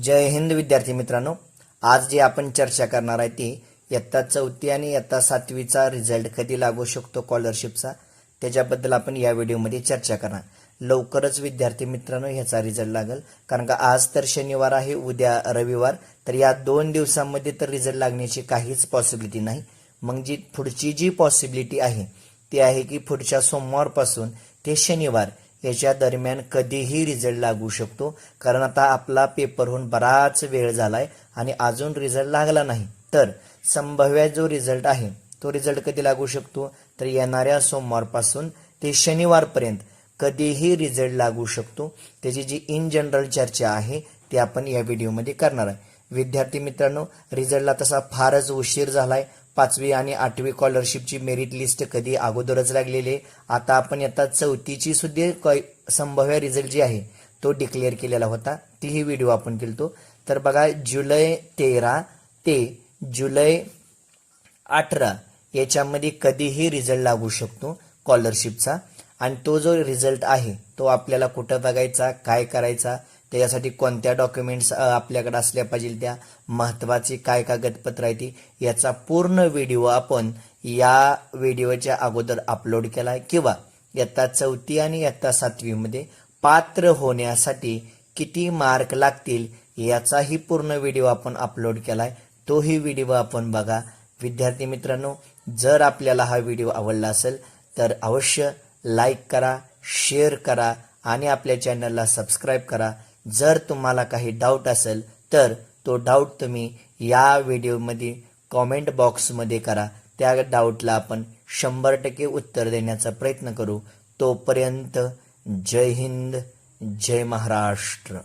जय हिंद विद्यार्थी मित्रांनो, आज जी आपण चर्चा करणार आहे ती इयत्ता 4थी आणि इयत्ता 7वीचा रिझल्ट कधी लागू शकतो स्कॉलरशिपचा, त्याच्याबद्दल आपण या व्हिडिओमध्ये चर्चा करणार. लवकरच विद्यार्थी मित्रांनो ह्याचा रिझल्ट लागेल, कारण का आज तर शनिवार आहे, उद्या रविवार, तर या 2 दिवसांमध्ये तर रिझल्ट लागण्याची काहीच पॉसिबिलिटी नाही. मग जी पुढची जी पॉसिबिलिटी आहे ती आहे की पुढच्या सोमवारपासून ते शनिवार याच्या दरम्यान कधीही रिझल्ट लागू शकतो. कारण आता आपला पेपर होऊन बराच वेळ झालाय आणि अजून रिझल्ट लागला नाही. तर संभाव्य जो रिझल्ट आहे तो रिझल्ट कधी लागू शकतो, तर येणाऱ्या सोमवारपासून ते शनिवारपर्यंत कधीही रिझल्ट लागू शकतो. त्याची जी इन जनरल चर्चा आहे ती आपण या व्हिडिओमध्ये करणार आहे. विद्यार्थी मित्रांनो, रिझल्टला तसा फारच उशीर झालाय. 5वी आणि 8वी स्कॉलरशिपची मेरिट लिस्ट कधी अगोदरच लागलेली आहे. आता आपण आता 4थीची सुद्धा संभाव्य रिझल्ट जी आहे तो डिक्लेअर केलेला होता, तीही व्हिडिओ आपण केलतो. तर बघा, जुलै 13 ते जुलै 18 याच्यामध्ये कधीही रिझल्ट लागू शकतो स्कॉलरशिपचा. आणि तो जो रिझल्ट आहे तो आपल्याला कुठं बघायचा, काय करायचा, त्याच्यासाठी कोणत्या डॉक्युमेंट्स आपल्याकडे असल्या पाहिजे, त्या महत्त्वाची काय कागदपत्र आहे ती, याचा पूर्ण व्हिडिओ आपण या व्हिडिओच्या अगोदर अपलोड केला आहे. किंवा इयत्ता 4थी आणि इयत्ता 7वीमध्ये पात्र होण्यासाठी किती मार्क लागतील याचाही पूर्ण व्हिडिओ आपण अपलोड केला आहे. तोही व्हिडिओ आपण बघा. विद्यार्थी मित्रांनो, जर आपल्याला हा व्हिडिओ आवडला असेल तर अवश्य लाईक करा, शेअर करा आणि आपल्या चॅनलला सबस्क्राईब करा. जर तुम्हाला काही डाऊट असेल तर तो डाऊट तुम्ही या व्हिडिओमध्ये कॉमेंट बॉक्समध्ये करा. त्या डाऊटला आपण 100% उत्तर देण्याचा प्रयत्न करू. तोपर्यंत जय हिंद, जय महाराष्ट्र.